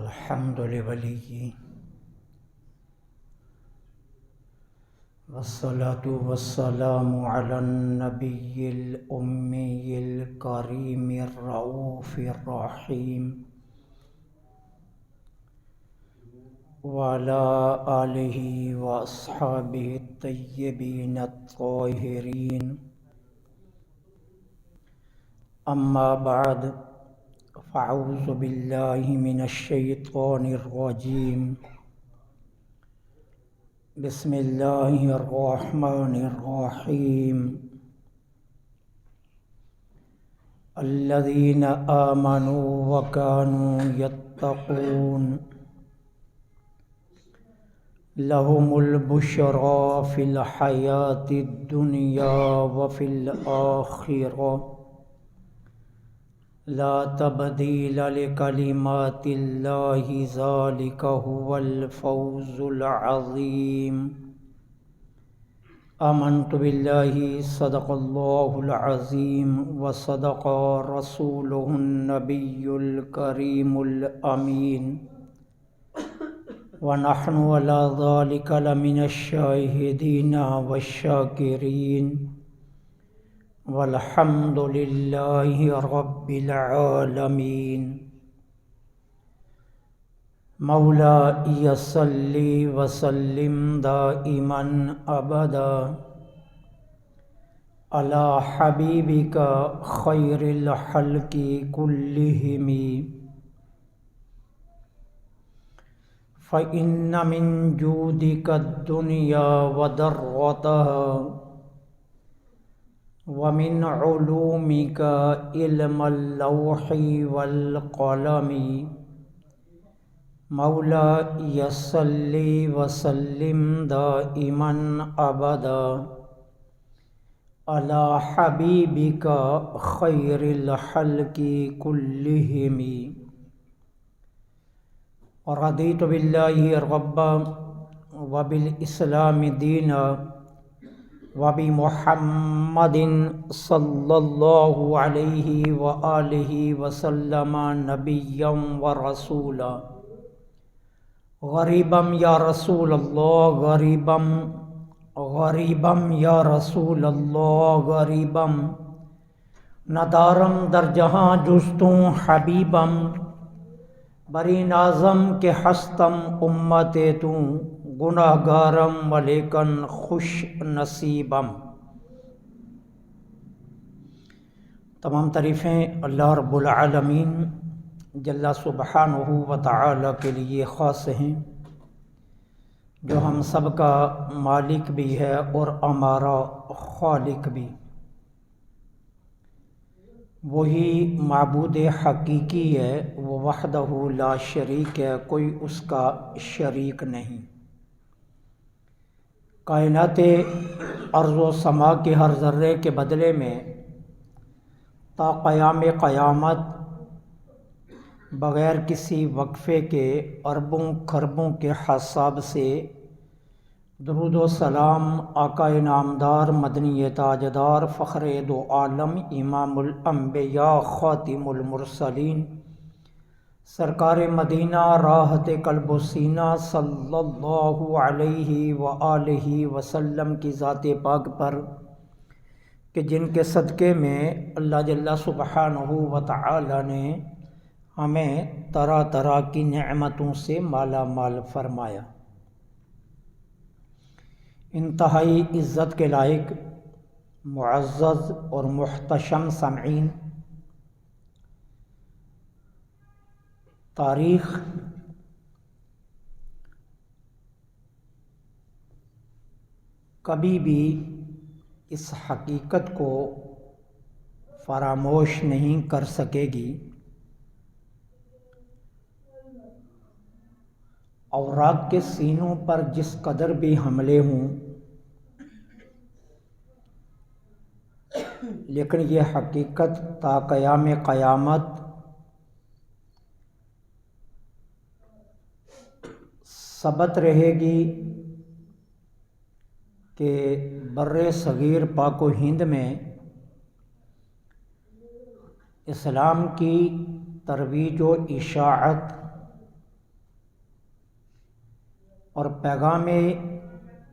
الحمد لولي والصلاة والسلام على النبي الأمي الكريم الرؤوف الرحيم وعلى آله وأصحابه الطيبين الطاهرين. أما بعد، فأعوذ بالله من الشيطان الرجيم. بسم الله الرحمن الرحيم. الذين آمنوا وكانوا يتقون لهم البشرى في الحياة الدنيا وفي الآخرة لا تبديل لكلمات الله ذلك هو الفوز العظيم. آمنت بالله صدق الله العظيم وصدق رسوله النبي الكريم الأمين ونحن على ذلك لمن الشاهدين والشاكرين والحمد لله رب العالمين. مولاي صل وسلم دائما أبدا على حبيبك خير الخلق كلهم، فإن من جودك الدنيا وضرتها ومن علومك علم اللوح والقلم. مولاي صل وسلم دائما أبدا على حبيبك خير الخلق كلهم. رضيت بالله ربا وبالإسلام دينا وبمحمد صلی اللہ علیہ وآلہ وسلم نبیا ورسولا. غریبا یا رسول اللہ غریبا غریبا یا رسول اللہ غریبا ندارم در جہاں جستوں حبیبم بری نازم کے ہستم امت تو گناہ گارم ولیکن خوش نصیبم. تمام تعریفیں اللہ رب العالمین جل سبحانہ و تعالی کے لیے خاص ہیں، جو ہم سب کا مالک بھی ہے اور ہمارا خالق بھی. وہی معبود حقیقی ہے، وہ وحدہ لا شریک ہے، کوئی اس کا شریک نہیں. کائنات ارض و سما کے ہر ذرے کے بدلے میں تا قیام قیامت بغیر کسی وقفے کے اربوں خربوں کے حساب سے درود و سلام آقا نامدار مدنی تاجدار فخر دو عالم امام الانبیاء خاتم المرسلین سرکار مدینہ راحت قلب و سینہ صلی اللہ علیہ وآلہ وسلم کی ذات پاک پر، کہ جن کے صدقے میں اللہ جل سبحانہ و تعالی نے ہمیں طرح طرح کی نعمتوں سے مالا مال فرمایا. انتہائی عزت کے لائق معزز اور محتشم سامعین، تاریخ کبھی بھی اس حقیقت کو فراموش نہیں کر سکے گی. اوراق کے سینوں پر جس قدر بھی حملے ہوں، لیکن یہ حقیقت تا قیام قیامت ثبت رہے گی کہ بر صغیر پاک و ہند میں اسلام کی ترویج و اشاعت اور پیغام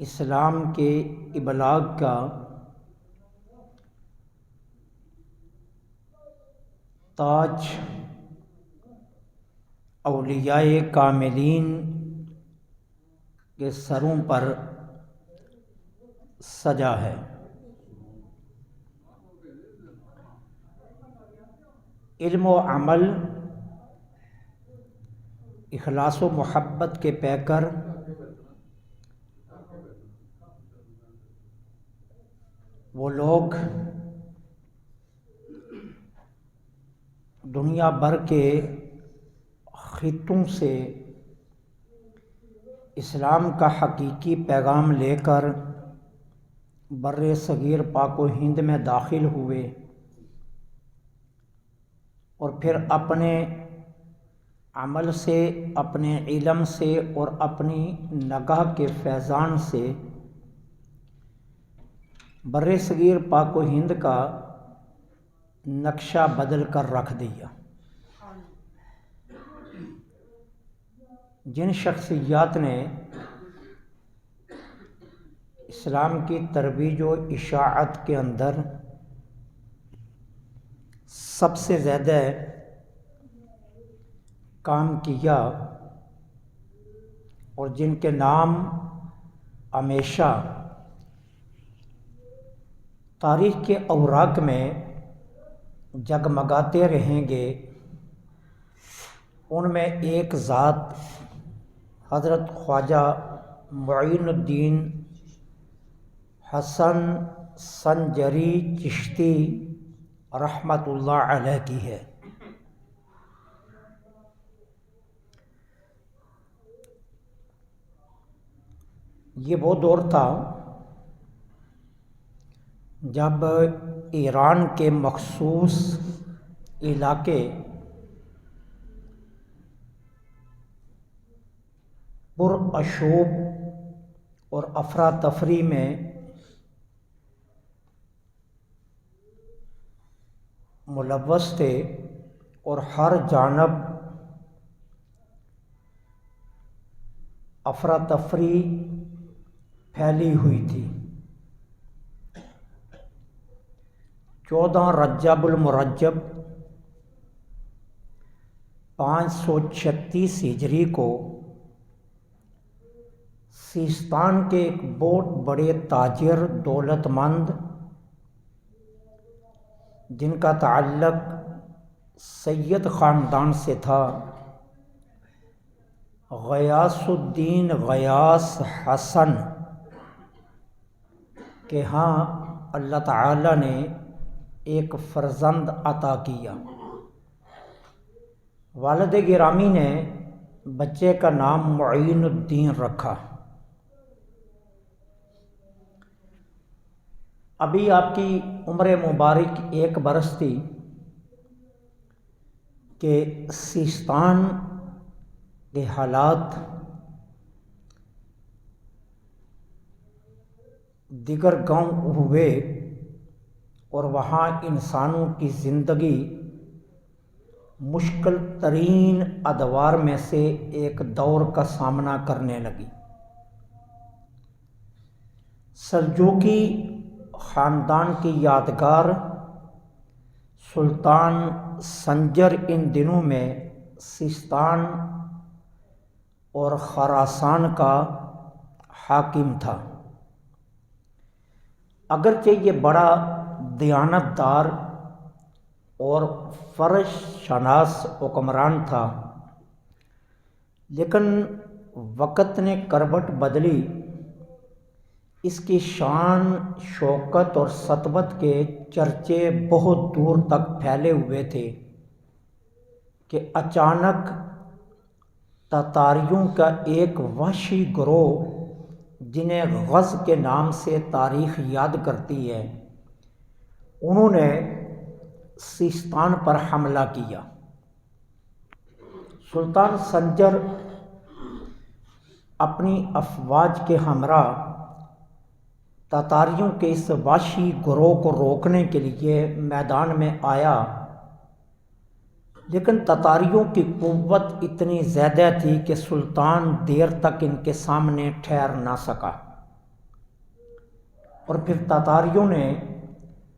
اسلام کے ابلاغ کا تاج اولیاء کاملین کے سروں پر سجا ہے۔ علم و عمل، اخلاص و محبت کے پیکر وہ لوگ دنیا بھر کے خطوں سے اسلام کا حقیقی پیغام لے کر بر صغیر پاک و ہند میں داخل ہوئے اور پھر اپنے عمل سے، اپنے علم سے اور اپنی نگاہ کے فیضان سے بر صغیر پاک و ہند کا نقشہ بدل کر رکھ دیا۔ جن شخصیات نے اسلام کی ترویج و اشاعت کے اندر سب سے زیادہ کام کیا اور جن کے نام ہمیشہ تاریخ کے اوراق میں جگمگاتے رہیں گے، ان میں ایک ذات حضرت خواجہ معین الدین حسن سنجری چشتی رحمۃ اللہ علیہ کی ہے۔ یہ وہ دور تھا جب ایران کے مخصوص علاقے پرآشوب اور افراتفری میں ملوث تھے اور ہر جانب افراتفری پھیلی ہوئی تھی۔ 14 رجب المرجب 536 ہجری کو سیستان کے ایک بہت بڑے تاجر دولت مند جن کا تعلق سید خاندان سے تھا، غیاث الدین غیاث حسن کہ ہاں اللہ تعالی نے ایک فرزند عطا کیا۔ والد گرامی نے بچے کا نام معین الدین رکھا۔ ابھی آپ کی عمر مبارک 1 برس تھی کہ سیستان کے حالات دیگر گاؤں ہوئے اور وہاں انسانوں کی زندگی مشکل ترین ادوار میں سے ایک دور کا سامنا کرنے لگی۔ سلجوقی خاندان کی یادگار سلطان سنجر ان دنوں میں سیستان اور خراسان کا حاکم تھا۔ اگرچہ یہ بڑا دیانتدار اور فرض شناس حکمران تھا، لیکن وقت نے کروٹ بدلی۔ اس کی شان، شوکت اور سطوت کے چرچے بہت دور تک پھیلے ہوئے تھے کہ اچانک تاتاریوں کا ایک وحشی گروہ جنہیں غز کے نام سے تاریخ یاد کرتی ہے، انہوں نے سیستان پر حملہ کیا۔ سلطان سنجر اپنی افواج کے ہمراہ تاتاریوں کے اس وحشی گروہ کو روکنے کے لیے میدان میں آیا لیکن تتاریوں کی قوت اتنی زیادہ تھی کہ سلطان دیر تک ان کے سامنے ٹھہر نہ سکا، اور پھر تتاریوں نے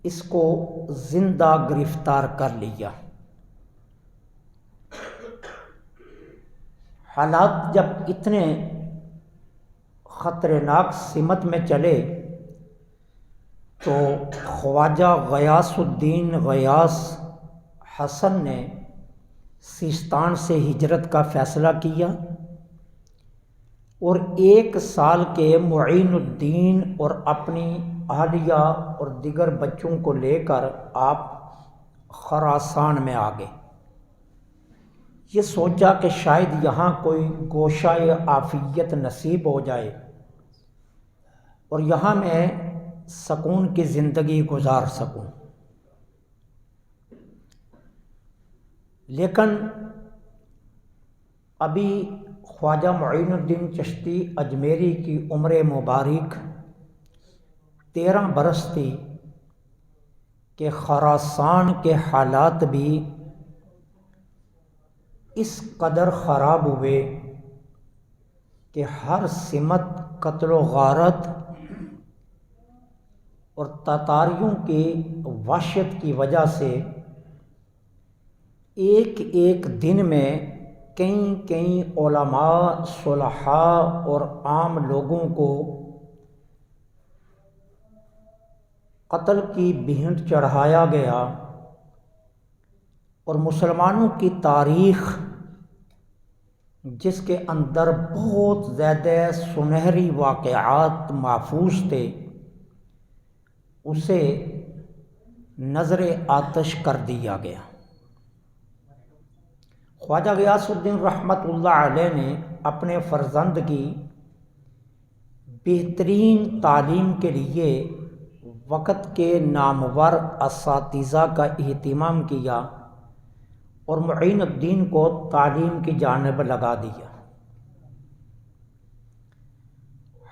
اس کو زندہ گرفتار کر لیا۔ حالات جب اتنے خطرناک سمت میں چلے تو خواجہ غیاث الدین غیاث حسن نے سیستان سے ہجرت کا فیصلہ کیا، اور 1 سال کے معین الدین اور اپنی اہلیہ اور دیگر بچوں کو لے کر آپ خراسان میں آ گئے۔ یہ سوچا کہ شاید یہاں کوئی گوشہ عافیت نصیب ہو جائے اور یہاں میں سکون کی زندگی گزار سکوں، لیکن ابھی خواجہ معین الدین چشتی اجمیری کی عمر مبارک 13 برس تھی کہ خراسان کے حالات بھی اس قدر خراب ہوئے کہ ہر سمت قتل و غارت اور تتاریوں کی وحشت کی وجہ سے ایک دن میں کئی علماء، صلحاء اور عام لوگوں کو قتل کی بھینٹ چڑھایا گیا، اور مسلمانوں کی تاریخ جس کے اندر بہت زیادہ سنہری واقعات محفوظ تھے اسے نظر آتش کر دیا گیا۔ خواجہ غیاث الدین رحمۃ اللہ علیہ نے اپنے فرزند کی بہترین تعلیم کے لیے وقت کے نامور اساتذہ کا اہتمام کیا اور معین الدین کو تعلیم کی جانب لگا دیا۔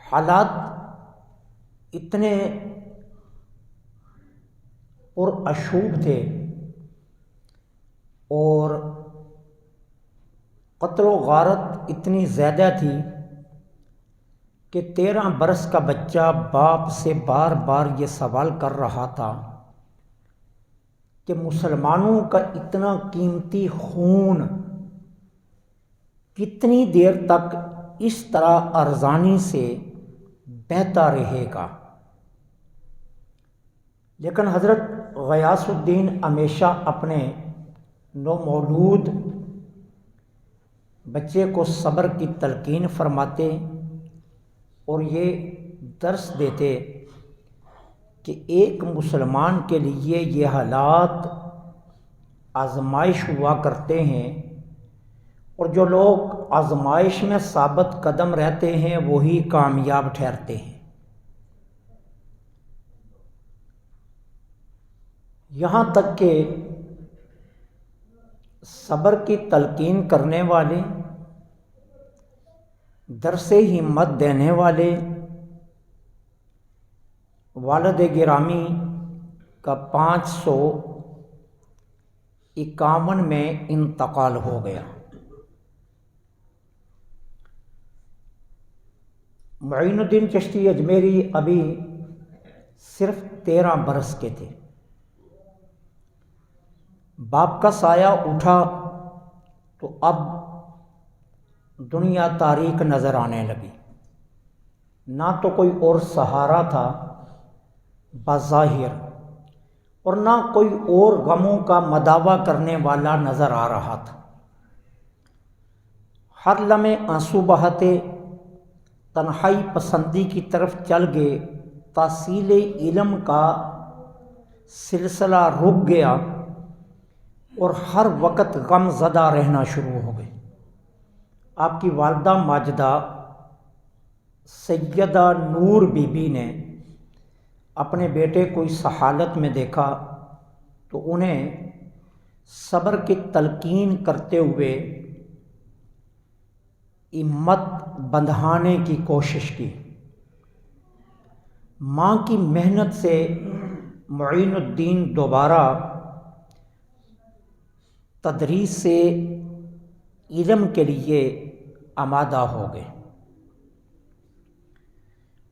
حالات اتنے پرآشوب تھے اور قتل و غارت اتنی زیادہ تھی کہ 13 برس کا بچہ باپ سے بار بار یہ سوال کر رہا تھا کہ مسلمانوں کا اتنا قیمتی خون کتنی دیر تک اس طرح ارزانی سے بہتا رہے گا؟ لیکن حضرت غیاث الدین ہمیشہ اپنے نومولود بچے کو صبر کی تلقین فرماتے اور یہ درس دیتے کہ ایک مسلمان کے لیے یہ حالات آزمائش ہوا کرتے ہیں، اور جو لوگ آزمائش میں ثابت قدم رہتے ہیں وہی کامیاب ٹھہرتے ہیں۔ یہاں تک کہ صبر کی تلقین کرنے والے، درس ہمت دینے والے والد گرامی کا 551 میں انتقال ہو گیا۔ معین الدین چشتی اجمیری ابھی صرف 13 برس کے تھے۔ باپ کا سایہ اٹھا تو اب دنیا تاریک نظر آنے لگی، نہ تو کوئی اور سہارا تھا بظاہر، اور نہ کوئی اور غموں کا مداوع کرنے والا نظر آ رہا تھا۔ ہر لمحے آنسو بہاتے تنہائی پسندی کی طرف چل گئے، تحصیل علم کا سلسلہ رک گیا اور ہر وقت غم زدہ رہنا شروع ہو گئے۔ آپ کی والدہ ماجدہ سیدہ نور بی بی نے اپنے بیٹے کو اس حالت میں دیکھا تو انہیں صبر کی تلقین کرتے ہوئے ہمت بندھانے کی کوشش کی۔ ماں کی محنت سے معین الدین دوبارہ تدریس سے علم کے لیے آمادہ ہو گئے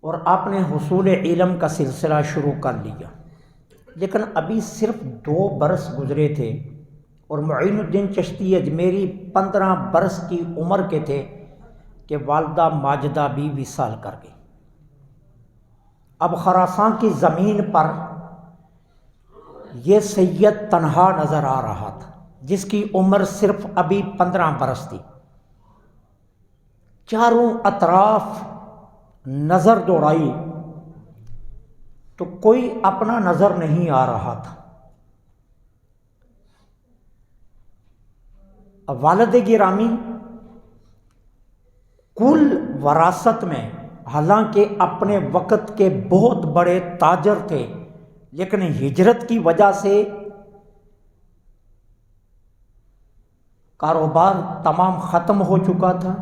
اور آپ نے حصول علم کا سلسلہ شروع کر لیا، لیکن ابھی صرف 2 برس گزرے تھے اور معین الدین چشتی اجمیری 15 برس کی عمر کے تھے کہ والدہ ماجدہ بھی وصال کر گئی۔ اب خراسان کی زمین پر یہ سید تنہا نظر آ رہا تھا، جس کی عمر صرف ابھی 15 برس تھی۔ چاروں اطراف نظر دوڑائی تو کوئی اپنا نظر نہیں آ رہا تھا۔ والد گرامی کل وراثت میں حالانکہ اپنے وقت کے بہت بڑے تاجر تھے، لیکن ہجرت کی وجہ سے کاروبار تمام ختم ہو چکا تھا۔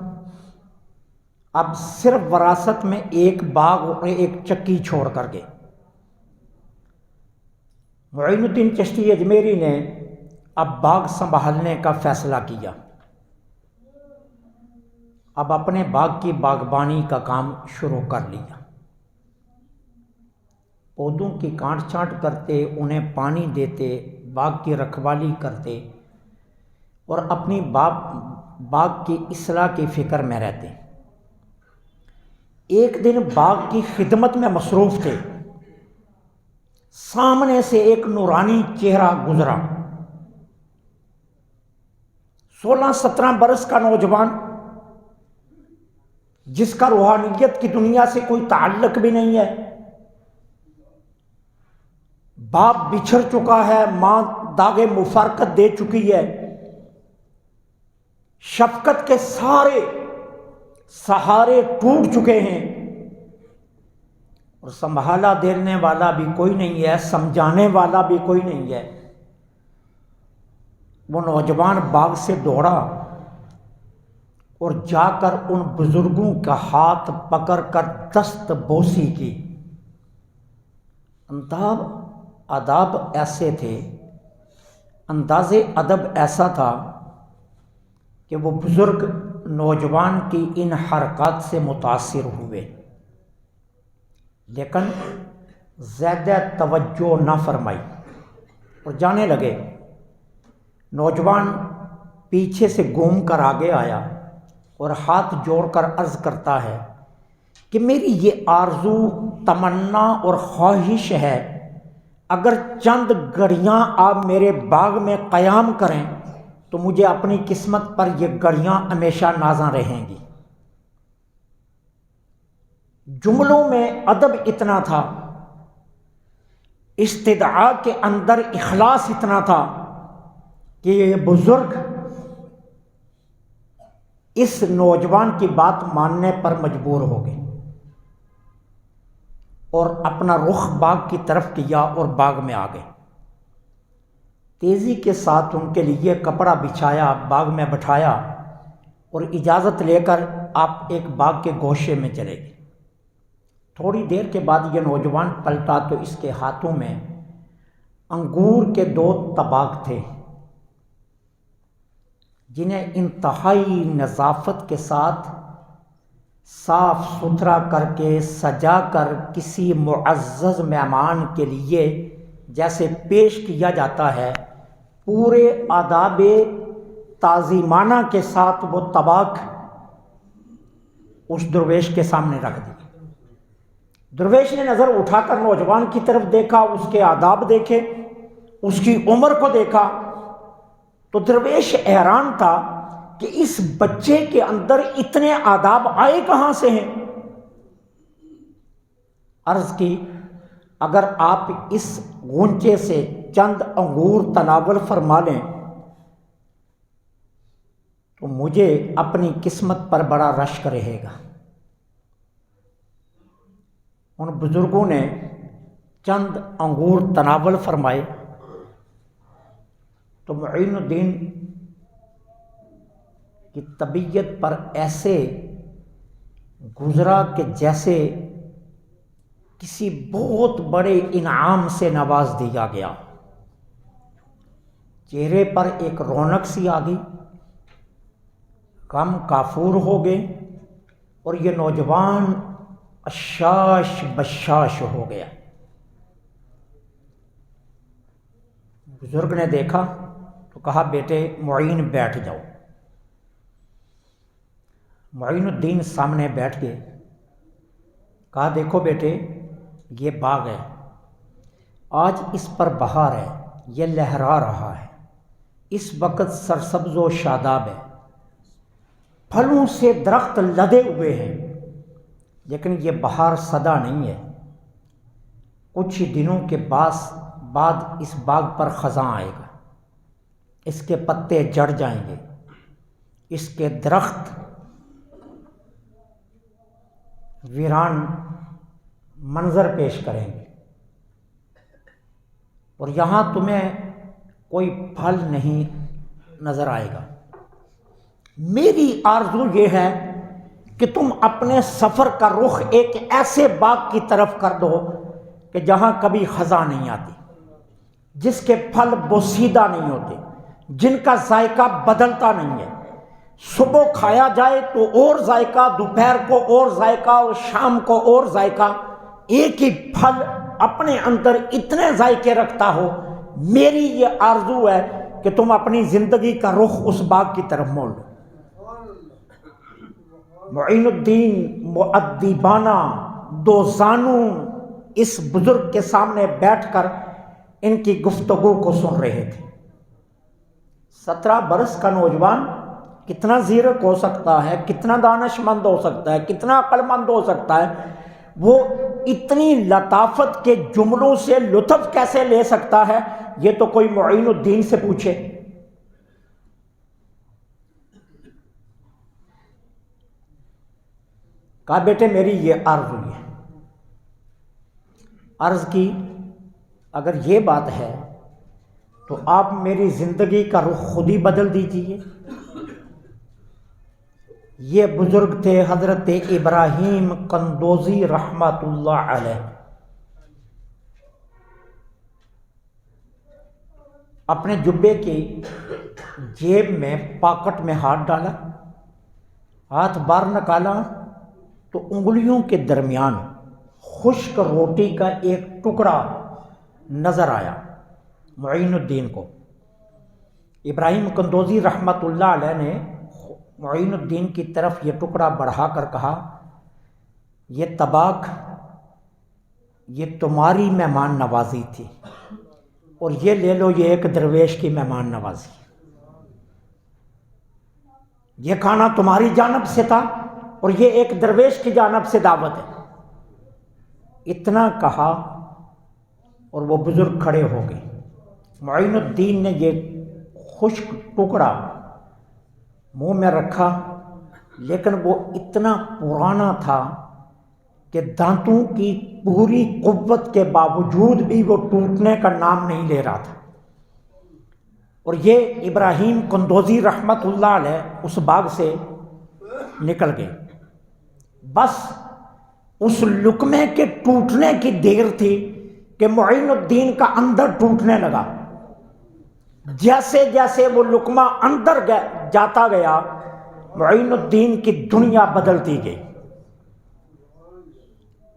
اب صرف وراثت میں ایک باغ اور ایک چکی چھوڑ کر گئے۔ معین الدین چشتی اجمیری نے اب باغ سنبھالنے کا فیصلہ کیا۔ اب اپنے باغ کی باغبانی کا کام شروع کر لیا۔ پودوں کی کاٹ چھانٹ کرتے، انہیں پانی دیتے، باغ کی رکھوالی کرتے اور اپنی باغ کی اصلاح کی فکر میں رہتے۔ ایک دن باغ کی خدمت میں مصروف تھے، سامنے سے ایک نورانی چہرہ گزرا۔ 16-17 برس کا نوجوان، جس کا روحانیت کی دنیا سے کوئی تعلق بھی نہیں ہے، باپ بچھڑ چکا ہے، ماں داغ مفارقت دے چکی ہے، شفقت کے سارے سہارے ٹوٹ چکے ہیں اور سنبھالا دینے والا بھی کوئی نہیں ہے، سمجھانے والا بھی کوئی نہیں ہے۔ وہ نوجوان باغ سے دوڑا اور جا کر ان بزرگوں کا ہاتھ پکڑ کر دست بوسی کی۔ آداب ایسے تھے، انداز ادب ایسا تھا کہ وہ بزرگ نوجوان کی ان حرکات سے متاثر ہوئے، لیکن زیادہ توجہ نہ فرمائی اور جانے لگے۔ نوجوان پیچھے سے گھوم کر آگے آیا اور ہاتھ جوڑ کر عرض کرتا ہے کہ میری یہ آرزو، تمنا اور خواہش ہے، اگر چند گھڑیاں آپ میرے باغ میں قیام کریں تو مجھے اپنی قسمت پر یہ گھڑیاں ہمیشہ نازاں رہیں گی۔ جملوں میں ادب اتنا تھا، استدعاء کے اندر اخلاص اتنا تھا کہ یہ بزرگ اس نوجوان کی بات ماننے پر مجبور ہو گئے اور اپنا رخ باغ کی طرف کیا اور باغ میں آ گئے۔ تیزی کے ساتھ ان کے لیے کپڑا بچھایا، باغ میں بٹھایا اور اجازت لے کر آپ ایک باغ کے گوشے میں چلے گئے۔ تھوڑی دیر کے بعد یہ نوجوان پلٹا تو اس کے ہاتھوں میں انگور کے 2 طباق تھے، جنہیں انتہائی نظافت کے ساتھ صاف ستھرا کر کے سجا کر کسی معزز مہمان کے لیے جیسے پیش کیا جاتا ہے، پورے آداب تعظیمانہ کے ساتھ وہ طباق اس درویش کے سامنے رکھ دی۔ درویش نے نظر اٹھا کر نوجوان کی طرف دیکھا، اس کے آداب دیکھے، اس کی عمر کو دیکھا تو درویش حیران تھا کہ اس بچے کے اندر اتنے آداب آئے کہاں سے ہیں۔ عرض کی اگر آپ اس غنچے سے چند انگور تناول فرما لیں تو مجھے اپنی قسمت پر بڑا رشک رہے گا۔ ان بزرگوں نے چند انگور تناول فرمائے تو معین الدین کی طبیعت پر ایسے گزرا کہ جیسے کسی بہت بڑے انعام سے نواز دیا گیا۔ چہرے پر ایک رونق سی آ گئی، غم کافور ہو گئے، اور یہ نوجوان اشاش بشاش ہو گیا۔ بزرگ نے دیکھا تو کہا بیٹے معین بیٹھ جاؤ۔ معین الدین سامنے بیٹھ گئے، کہا دیکھو بیٹے یہ باغ ہے، آج اس پر بہار ہے، یہ لہرا رہا ہے، اس وقت سرسبز و شاداب ہے، پھلوں سے درخت لدے ہوئے ہیں، لیکن یہ بہار سدا نہیں ہے، کچھ ہی دنوں کے بعد اس باغ پر خزاں آئے گا، اس کے پتے جڑ جائیں گے، اس کے درخت ویران منظر پیش کریں گے، اور یہاں تمہیں کوئی پھل نہیں نظر آئے گا۔ میری آرزو یہ ہے کہ تم اپنے سفر کا رخ ایک ایسے باغ کی طرف کر دو کہ جہاں کبھی خزاں نہیں آتی، جس کے پھل بوسیدہ نہیں ہوتے، جن کا ذائقہ بدلتا نہیں ہے، صبح کھایا جائے تو اور ذائقہ، دوپہر کو اور ذائقہ، اور شام کو اور ذائقہ، ایک ہی پھل اپنے اندر اتنے ذائقے رکھتا ہو۔ میری یہ آرزو ہے کہ تم اپنی زندگی کا رخ اس باغ کی طرف موڑ لو۔ معین الدین مؤدبانہ دو زانو اس بزرگ کے سامنے بیٹھ کر ان کی گفتگو کو سن رہے تھے۔ 17 برس کا نوجوان کتنا زیرک ہو سکتا ہے، کتنا دانش مند ہو سکتا ہے، کتنا عقل مند ہو سکتا ہے، وہ اتنی لطافت کے جملوں سے لطف کیسے لے سکتا ہے، یہ تو کوئی معین الدین سے پوچھے۔ کہا بیٹے میری یہ آرزو ہے۔ عرض کی اگر یہ بات ہے تو آپ میری زندگی کا رخ خود ہی بدل دیجیے۔ یہ بزرگ تھے حضرت ابراہیم قندوزی رحمۃ اللہ علیہ۔ اپنے جبے کی جیب میں پاکٹ میں ہاتھ ڈالا، ہاتھ باہر نکالا تو انگلیوں کے درمیان خشک روٹی کا ایک ٹکڑا نظر آیا معین الدین کو۔ ابراہیم قندوزی رحمۃ اللہ علیہ نے معین الدین کی طرف یہ ٹکڑا بڑھا کر کہا یہ طباخ، یہ تمہاری مہمان نوازی تھی، اور یہ لے لو یہ ایک درویش کی مہمان نوازی، یہ کھانا تمہاری جانب سے تھا اور یہ ایک درویش کی جانب سے دعوت ہے۔ اتنا کہا اور وہ بزرگ کھڑے ہو گئے۔ معین الدین نے یہ خشک ٹکڑا منہ میں رکھا، لیکن وہ اتنا پرانا تھا کہ دانتوں کی پوری قوت کے باوجود بھی وہ ٹوٹنے کا نام نہیں لے رہا تھا۔ اور یہ ابراہیم قندوزی رحمۃ اللہ علیہ اس باغ سے نکل گئے۔ بس اس لقمے کے ٹوٹنے کی دیر تھی کہ معین الدین کا اندر ٹوٹنے لگا۔ جیسے جیسے وہ لقمہ اندر جاتا گیا معین الدین کی دنیا بدلتی گئی۔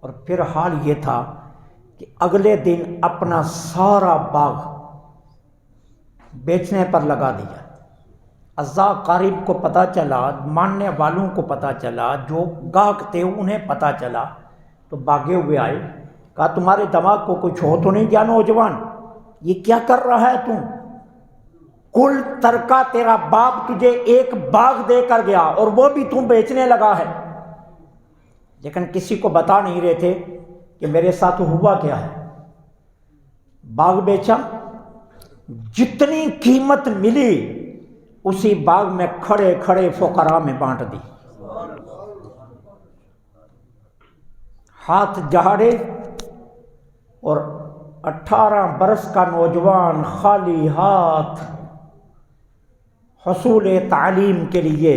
اور پھر حال یہ تھا کہ اگلے دن اپنا سارا باغ بیچنے پر لگا دیا۔ اعضاء قارب کو پتہ چلا، ماننے والوں کو پتہ چلا، جو گاہک تھے انہیں پتہ چلا تو بھاگے ہوئے آئے، کہا تمہارے دماغ کو کچھ ہو تو نہیں کیا نوجوان، یہ کیا کر رہا ہے تم؟ کل ترکہ تیرا باپ تجھے ایک باغ دے کر گیا اور وہ بھی تم بیچنے لگا ہے۔ لیکن کسی کو بتا نہیں رہے تھے کہ میرے ساتھ ہوا کیا ہے۔ باغ بیچا، جتنی قیمت ملی اسی باغ میں کھڑے کھڑے فقراء میں بانٹ دی۔ ہاتھ جھاڑے اور 18 برس کا نوجوان خالی ہاتھ حصول تعلیم کے لیے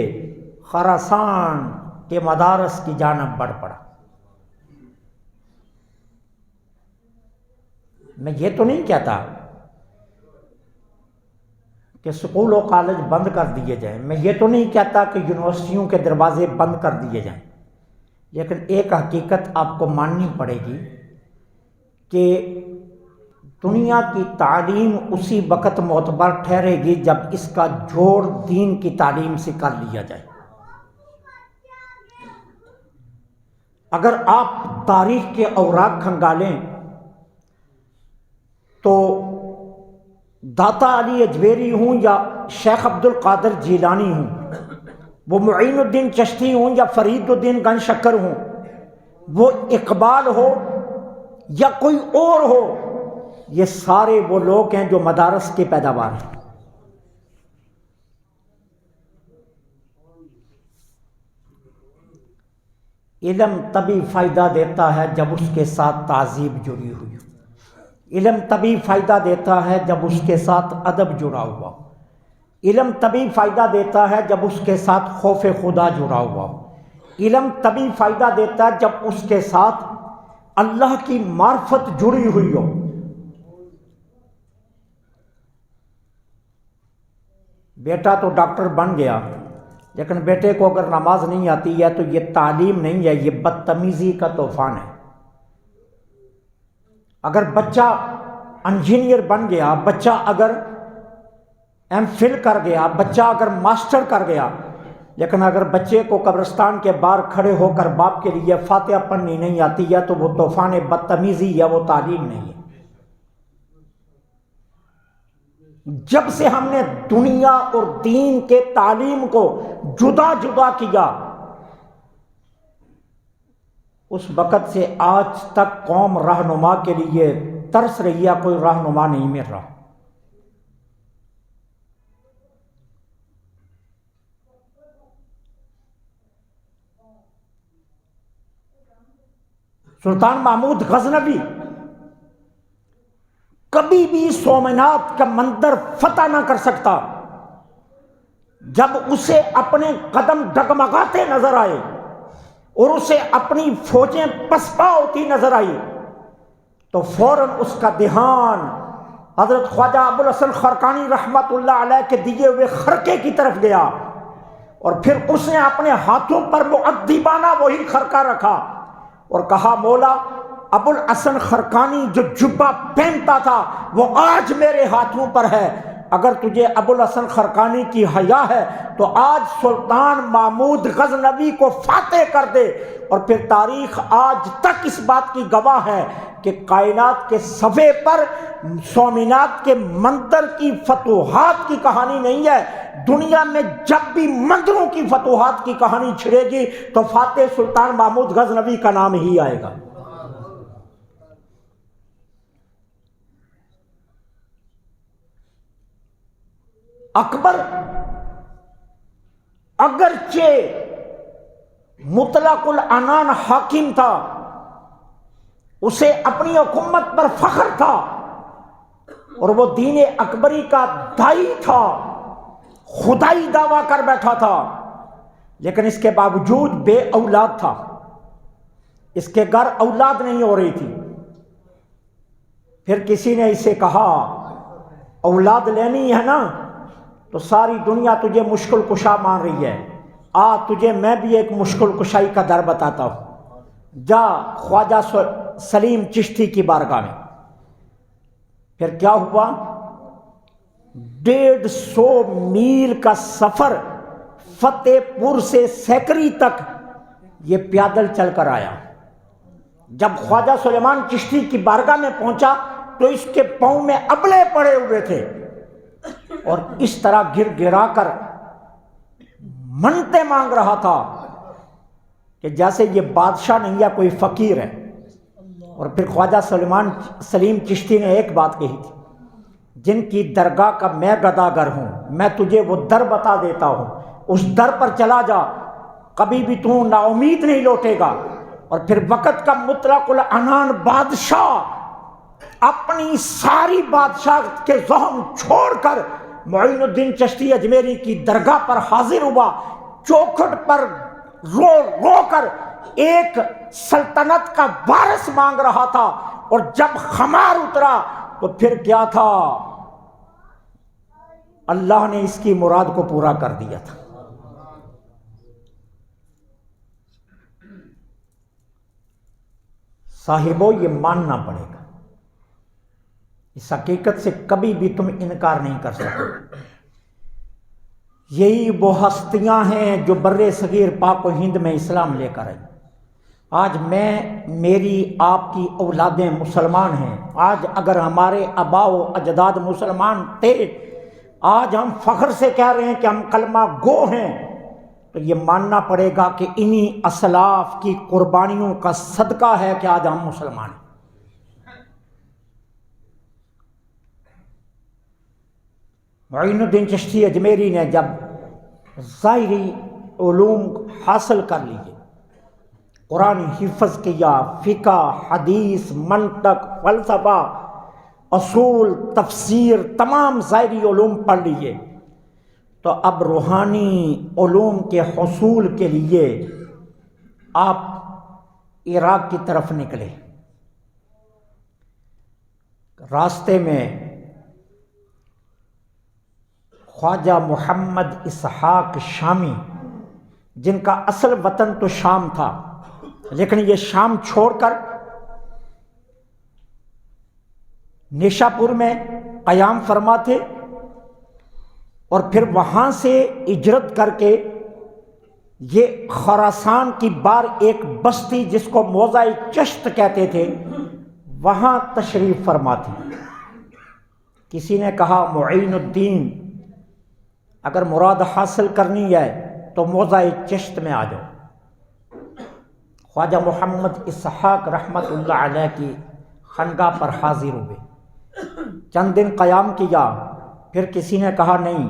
خراسان کے مدارس کی جانب بڑھ پڑا۔ میں یہ تو نہیں کہتا کہ سکول و کالج بند کر دیے جائیں. میں یہ تو نہیں کہتا کہ یونیورسٹیوں کے دروازے بند کر دیے جائیں، لیکن ایک حقیقت آپ کو ماننی پڑے گی کہ دنیا کی تعلیم اسی وقت معتبر ٹھہرے گی جب اس کا جوڑ دین کی تعلیم سے کر لیا جائے. اگر آپ تاریخ کے اوراق کھنگالیں تو داتا علی اجویری ہوں یا شیخ عبد القادر جیلانی ہوں، وہ معین الدین چشتی ہوں یا فرید الدین گن شکر ہوں، وہ اقبال ہو یا کوئی اور ہو، یہ سارے وہ لوگ ہیں جو مدارس کے پیداوار ہیں. علم تبھی فائدہ دیتا ہے جب اس کے ساتھ تہذیب جڑی ہوئی ہو. علم تبھی فائدہ دیتا ہے جب اس کے ساتھ ادب جڑا ہوا ہو. علم تبھی فائدہ دیتا ہے جب اس کے ساتھ خوف خدا جڑا ہوا ہو. علم تبھی فائدہ دیتا ہے جب اس کے ساتھ اللہ کی معرفت جڑی ہوئی ہو. بیٹا تو ڈاکٹر بن گیا، لیکن بیٹے کو اگر نماز نہیں آتی ہے تو یہ تعلیم نہیں ہے، یہ بدتمیزی کا طوفان ہے. اگر بچہ انجینئر بن گیا، بچہ اگر ایم فل کر گیا، بچہ اگر ماسٹر کر گیا، لیکن اگر بچے کو قبرستان کے باہر کھڑے ہو کر باپ کے لیے فاتحہ پڑھنی نہیں آتی ہے تو وہ طوفان بدتمیزی ہے، وہ تعلیم نہیں ہے. جب سے ہم نے دنیا اور دین کے تعلیم کو جدا جدا کیا، اس وقت سے آج تک قوم رہنما کے لیے ترس رہی ہے، کوئی رہنما نہیں مل رہا. سلطان محمود غزنوی کبھی بھی سومنات کا مندر فتح نہ کر سکتا. جب اسے اپنے قدم ڈگمگاتے نظر آئے اور اسے اپنی فوجیں پسپا ہوتی نظر آئی تو فوراً اس کا دھیان حضرت خواجہ ابوالحسن خرقانی رحمت اللہ علیہ کے دیے ہوئے خرقے کی طرف گیا، اور پھر اس نے اپنے ہاتھوں پر مؤدبانہ وہی خرقہ رکھا اور کہا، مولا ابوالحسن خرقانی جو جبہ پہنتا تھا وہ آج میرے ہاتھوں پر ہے. اگر تجھے ابوالحسن خرقانی کی حیا ہے تو آج سلطان محمود غزنوی کو فاتح کر دے. اور پھر تاریخ آج تک اس بات کی گواہ ہے کہ کائنات کے صفحے پر سومنات کے مندر کی فتوحات کی کہانی نہیں ہے. دنیا میں جب بھی مندروں کی فتوحات کی کہانی چھڑے گی تو فاتح سلطان محمود غزنوی کا نام ہی آئے گا. اکبر اگرچہ مطلق العنان حاکم تھا، اسے اپنی حکومت پر فخر تھا اور وہ دین اکبری کا دائی تھا، خدائی دعویٰ کر بیٹھا تھا، لیکن اس کے باوجود بے اولاد تھا. اس کے گھر اولاد نہیں ہو رہی تھی. پھر کسی نے اسے کہا، اولاد لینی ہے نا تو ساری دنیا تجھے مشکل کشا مان رہی ہے، تجھے میں بھی ایک مشکل کشائی کا در بتاتا ہوں. جا خواجہ سلیم چشتی کی بارگاہ میں. پھر کیا ہوا؟ 150 میل کا سفر فتح پور سے سیکری تک یہ پیادل چل کر آیا. جب خواجہ سلیمان چشتی کی بارگاہ میں پہنچا تو اس کے پاؤں میں ابلے پڑے ہوئے تھے اور اس طرح گر گرا کر منتیں مانگ رہا تھا کہ جیسے یہ بادشاہ نہیں ہے، کوئی فقیر ہے. اور پھر خواجہ سلیم چشتی نے ایک بات کہی تھی، جن کی درگاہ کا میں گداگر ہوں، میں تجھے وہ در بتا دیتا ہوں، اس در پر چلا جا، کبھی بھی تو نا امید نہیں لوٹے گا. اور پھر وقت کا مطلق العنان بادشاہ اپنی ساری بادشاہ کے زحم چھوڑ کر معین الدین چشتی اجمیری کی درگاہ پر حاضر ہوا. چوکھٹ پر رو رو کر ایک سلطنت کا وارث مانگ رہا تھا، اور جب خمار اترا تو پھر کیا تھا؟ اللہ نے اس کی مراد کو پورا کر دیا تھا۔ صاحبو یہ ماننا پڑے گا، اس حقیقت سے کبھی بھی تم انکار نہیں کر سکتے۔ یہی وہ ہستیاں ہیں جو بر صغیر پاک و ہند میں اسلام لے کر آئی۔ آج میری آپ کی اولادیں مسلمان ہیں۔ آج اگر ہمارے آباء و اجداد مسلمان تھے، آج ہم فخر سے کہہ رہے ہیں کہ ہم کلمہ گو ہیں، تو یہ ماننا پڑے گا کہ انہی اسلاف کی قربانیوں کا صدقہ ہے کہ آج ہم مسلمان ہیں۔ معین الدین چشتی اجمیری نے جب ظاہری علوم حاصل کر لیے، قرآن حفظ کیا، فقہ، حدیث، منطق، فلسفہ، اصول، تفسیر، تمام ظاہری علوم پڑھ لیے، تو اب روحانی علوم کے حصول کے لیے آپ عراق کی طرف نکلے۔ راستے میں خواجہ محمد اسحاق شامی، جن کا اصل وطن تو شام تھا، لیکن یہ شام چھوڑ کر نیشاپور میں قیام فرما تھے، اور پھر وہاں سے ہجرت کر کے یہ خراسان کی بار ایک بستی جس کو موضع چشت کہتے تھے، وہاں تشریف فرما تھے۔ کسی نے کہا معین الدین اگر مراد حاصل کرنی ہے تو موضع چشت میں آ جاؤ۔ خواجہ محمد اسحاق رحمت اللہ علیہ کی خانقاہ پر حاضر ہوئے، چند دن قیام کیا، پھر کسی نے کہا نہیں،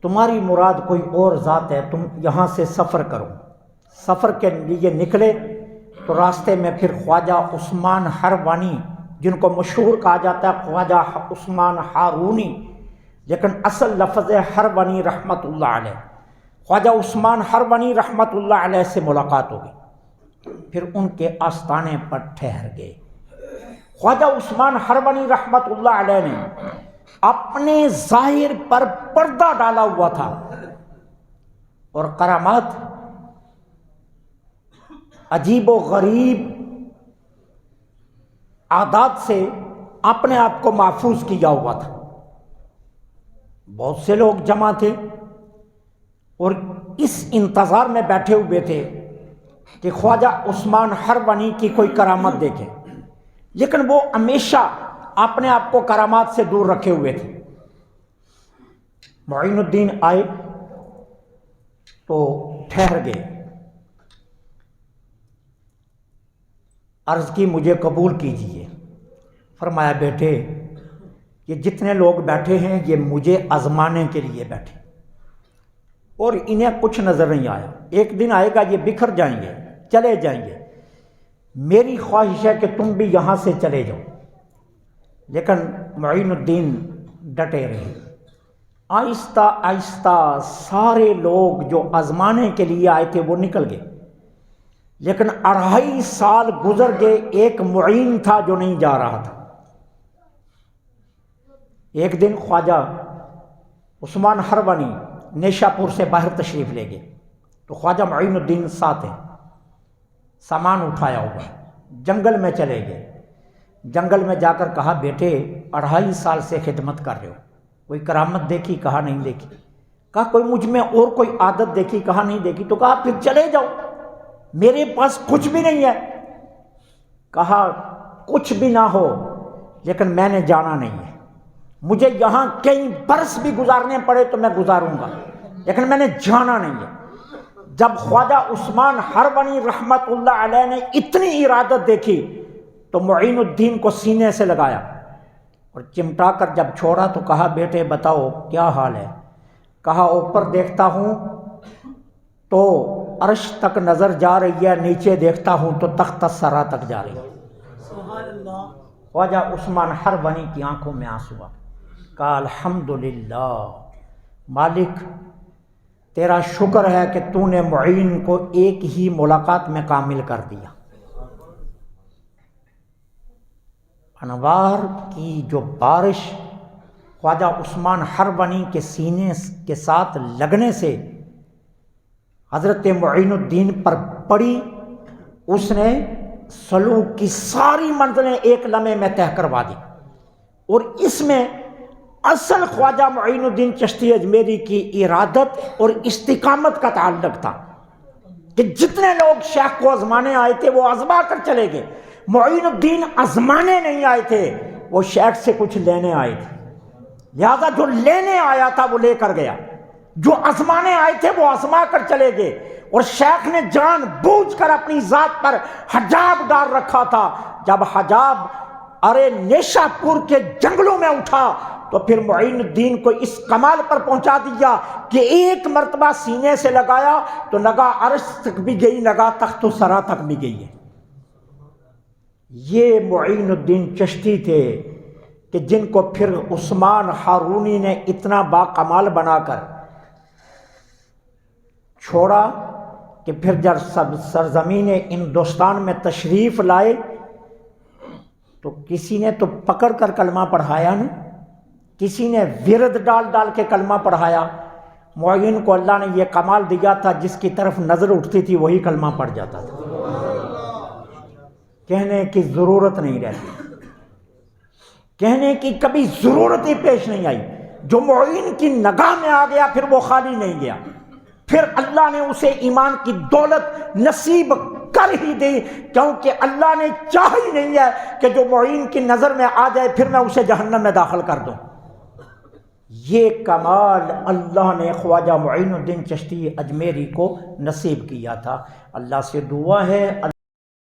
تمہاری مراد کوئی اور ذات ہے، تم یہاں سے سفر کرو۔ سفر کے لیے نکلے تو راستے میں پھر خواجہ عثمان ہروانی، جن کو مشہور کہا جاتا ہے خواجہ عثمان ہارونی، لیکن اصل لفظ ہے ہروانی رحمت اللہ علیہ، خواجہ عثمان ہروانی رحمت اللہ علیہ سے ملاقات ہو گئی۔ پھر ان کے آستانے پر ٹھہر گئے۔ خواجہ عثمان ہروانی رحمت اللہ علیہ نے اپنے ظاہر پر پردہ ڈالا ہوا تھا، اور کرامات عجیب و غریب عادات سے اپنے آپ کو محفوظ کیا ہوا تھا۔ بہت سے لوگ جمع تھے اور اس انتظار میں بیٹھے ہوئے تھے کہ خواجہ عثمان ہروانی کی کوئی کرامت دیکھیں، لیکن وہ ہمیشہ اپنے آپ کو کرامات سے دور رکھے ہوئے تھے۔ معین الدین آئے تو ٹھہر گئے، عرض کی مجھے قبول کیجیے۔ فرمایا بیٹے یہ جتنے لوگ بیٹھے ہیں یہ مجھے آزمانے کے لیے بیٹھے، اور انہیں کچھ نظر نہیں آیا۔ ایک دن آئے گا یہ بکھر جائیں گے، چلے جائیں گے۔ میری خواہش ہے کہ تم بھی یہاں سے چلے جاؤ، لیکن معین الدین ڈٹے رہے۔ آہستہ آہستہ سارے لوگ جو آزمانے کے لیے آئے تھے وہ نکل گئے، لیکن 2.5 سال گزر گئے، ایک معین تھا جو نہیں جا رہا تھا۔ ایک دن خواجہ عثمان ہروانی نیشاپور سے باہر تشریف لے گئے، تو خواجہ معین الدین ساتھ ہیں، سامان اٹھایا ہوا، جنگل میں چلے گئے۔ جنگل میں جا کر کہا بیٹے 2.5 سال سے خدمت کر رہے ہو، کوئی کرامت دیکھی؟ کہا نہیں دیکھی۔ کہا کوئی مجھ میں اور کوئی عادت دیکھی؟ کہا نہیں دیکھی۔ تو کہا پھر چلے جاؤ، میرے پاس کچھ بھی نہیں ہے۔ کہا کچھ بھی نہ ہو لیکن میں نے جانا نہیں ہے، مجھے یہاں کئی برس بھی گزارنے پڑے تو میں گزاروں گا، لیکن میں نے جانا نہیں ہے۔ جب خواجہ عثمان ہروانی رحمت اللہ علیہ نے اتنی ارادت دیکھی تو معین الدین کو سینے سے لگایا اور چمٹا کر جب چھوڑا تو کہا بیٹے بتاؤ کیا حال ہے؟ کہا اوپر دیکھتا ہوں تو عرش تک نظر جا رہی ہے، نیچے دیکھتا ہوں تو تخت الثری تک جا رہی ہے۔ خواجہ عثمان ہروانی کی آنکھوں میں آنسو آ گئے۔ کہا الحمدللہ مالک تیرا شکر ہے کہ تو نے معین کو ایک ہی ملاقات میں کامل کر دیا۔ انوار کی جو بارش خواجہ عثمان حربنی کے سینے کے ساتھ لگنے سے حضرت معین الدین پر پڑی، اس نے سلوک کی ساری منزلیں ایک لمحے میں طے کروا دی۔ اور اس میں اصل خواجہ معین الدین چشتی اجمیری کی ارادت اور استقامت کا تعلق تھا کہ جتنے لوگ شیخ کو آزمانے آئے تھے وہ آزما کر چلے گئے۔ معین الدین آزمانے نہیں آئے تھے، وہ شیخ سے کچھ لینے آئے تھے، لہذا جو لینے آیا تھا وہ لے کر گیا، جو آزمانے آئے تھے وہ آزما کر چلے گئے۔ اور شیخ نے جان بوجھ کر اپنی ذات پر حجاب ڈال رکھا تھا، جب حجاب نیشا پور کے جنگلوں میں اٹھا تو پھر معین الدین کو اس کمال پر پہنچا دیا کہ ایک مرتبہ سینے سے لگایا تو نگاہ عرش تک بھی گئی، نگاہ تخت و سرا تک بھی گئی ہے۔ یہ معین الدین چشتی تھے کہ جن کو پھر عثمان ہارونی نے اتنا باکمال بنا کر چھوڑا کہ پھر جب سرزمین ہندوستان میں تشریف لائے تو کسی نے تو پکڑ کر کلمہ پڑھایا نا، کسی نے ورد ڈال ڈال کے کلمہ پڑھایا۔ معین کو اللہ نے یہ کمال دیا تھا، جس کی طرف نظر اٹھتی تھی وہی کلمہ پڑھ جاتا تھا، کہنے کی ضرورت نہیں رہتی، کہنے کی کبھی ضرورت ہی پیش نہیں آئی۔ جو معین کی نگاہ میں آ گیا پھر وہ خالی نہیں گیا، پھر اللہ نے اسے ایمان کی دولت نصیب کر ہی دی، کیونکہ اللہ نے چاہ ہی نہیں ہے کہ جو معین کی نظر میں آ جائے پھر میں اسے جہنم میں داخل کر دوں۔ یہ کمال اللہ نے خواجہ معین الدین چشتی اجمیری کو نصیب کیا تھا۔ اللہ سے دعا ہے